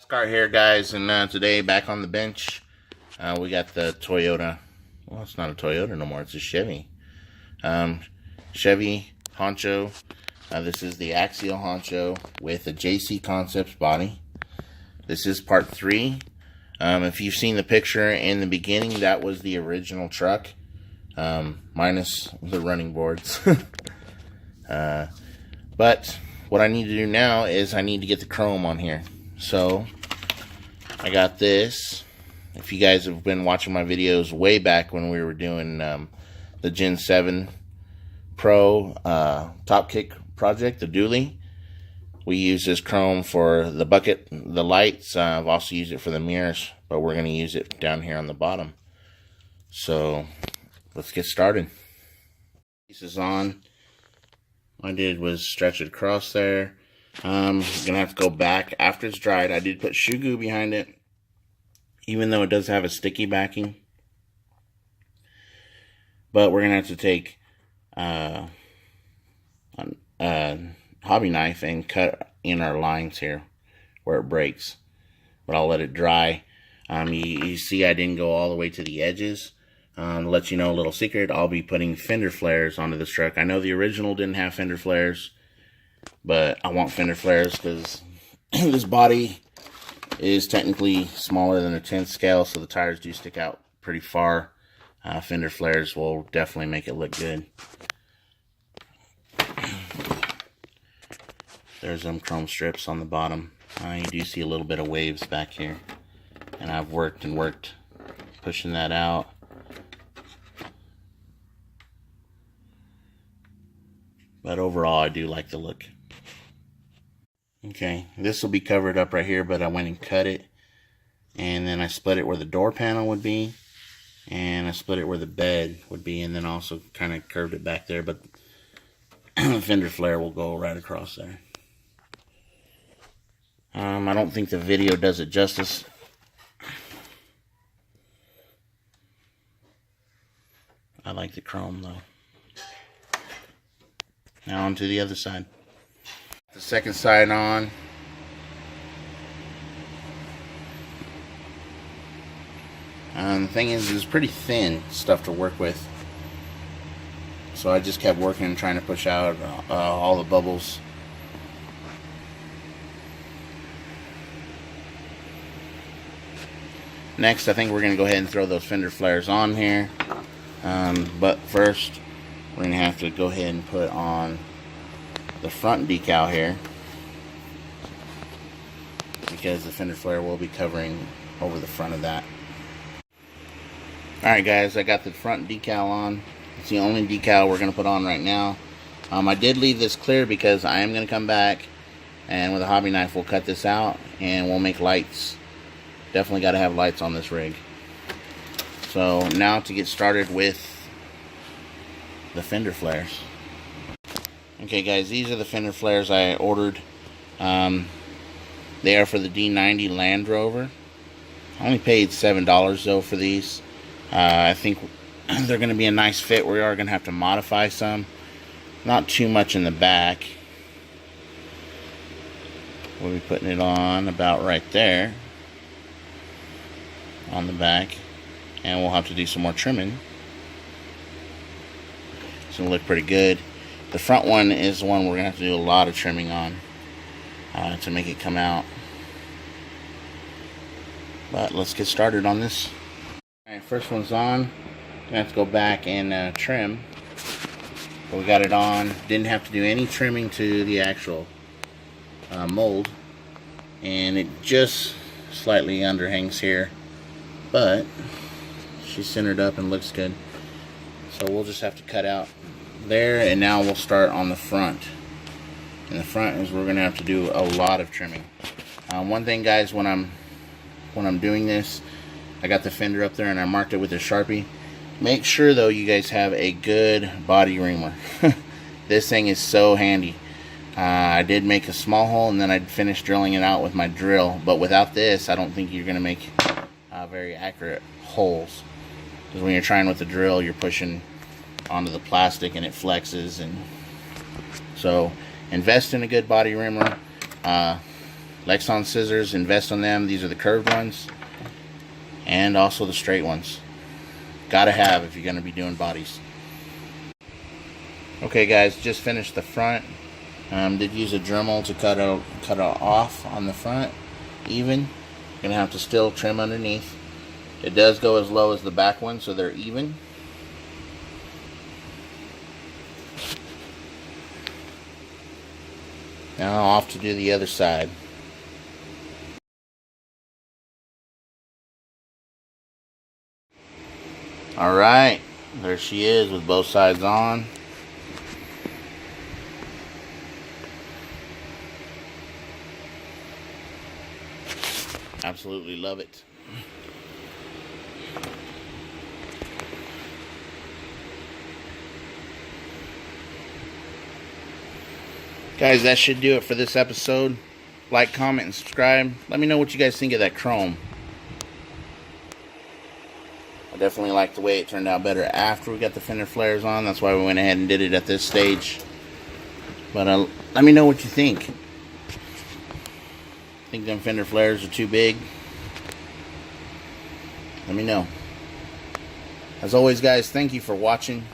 Scar here, guys, and today back on the bench we got the Toyota. Well, it's not a Toyota no more, it's a Chevy. Chevy Honcho. This is the Axial Honcho with a J Concepts body. This is part 3. If you've seen the picture in the beginning, that was the original truck, minus the running boards. But what I need to do now is I need to get the chrome on here. So I got this. If you guys have been watching my videos way back when we were doing the Gen 7 Pro top kick project, the dually, we use this chrome for the bucket, the lights. I've also used it for the mirrors, but we're going to use it down here on the bottom. So let's get started. Piece is on. What I did was stretch it across there. I'm gonna have to go back after it's dried. I did put shoe goo behind it, even though it does have a sticky backing. But we're gonna have to take a hobby knife and cut in our lines here where it breaks. But I'll let it dry. You see I didn't go all the way to the edges. To let you know a little secret, I'll be putting fender flares onto this truck. I know the original didn't have fender flares, but I want fender flares because this body is technically smaller than a 10th scale, so the tires do stick out pretty far. Fender flares will definitely make it look good. There's some chrome strips on the bottom. You do see a little bit of waves back here, and I've worked and worked pushing that out. But overall, I do like the look. Okay, this will be covered up right here, but I went and cut it. And then I split it where the door panel would be. And I split it where the bed would be. And then also kind of curved it back there. But the fender flare will go right across there. I don't think the video does it justice. I like the chrome though. Now on to the other side. The second side on. The thing is, it's pretty thin stuff to work with. So I just kept working and trying to push out all the bubbles. Next, I think we're going to go ahead and throw those fender flares on here. But first, we're going to have to go ahead and put on the front decal here, because the fender flare will be covering over the front of that. Alright guys, I got the front decal on. It's the only decal we're going to put on right now. I did leave this clear because I am going to come back and with a hobby knife we'll cut this out and we'll make lights. Definitely got to have lights on this rig. So now to get started with the fender flares. Okay guys, these are the fender flares I ordered. They are for the D90 Land Rover. I only paid $7 though for these. I think they're going to be a nice fit. We are going to have to modify some. Not too much in the back. We'll be putting it on about right there on the back. And we'll have to do some more trimming. It's going to look pretty good. The front one is the one we're going to have to do a lot of trimming on to make it come out. But let's get started on this. Alright, first one's on. Going to have to go back and trim. But we got it on. Didn't have to do any trimming to the actual mold. And it just slightly underhangs here. But she's centered up and looks good. So we'll just have to cut out there, and now we'll start on the front. And the front is we're going to have to do a lot of trimming. One thing guys, when I'm doing this, I got the fender up there and I marked it with a Sharpie. Make sure though you guys have a good body reamer. This thing is so handy. I did make a small hole and then I finished drilling it out with my drill, but without this I don't think you're going to make very accurate holes. Because when you're trying with the drill, you're pushing onto the plastic and it flexes. And so invest in a good body reamer. Lexan scissors, invest on them. These are the curved ones, and also the straight ones. Gotta have if you're gonna be doing bodies. Okay guys, just finished the front. Did use a Dremel to cut it off on the front even. Gonna have to still trim underneath. It does go as low as the back one, so they're even. Now off to do the other side. Alright, there she is with both sides on. Absolutely love it. Guys, that should do it for this episode. Like, comment, and subscribe. Let me know what you guys think of that chrome. I definitely like the way it turned out better after we got the fender flares on. That's why we went ahead and did it at this stage. But let me know what you think. Think them fender flares are too big? Let me know. As always guys, thank you for watching.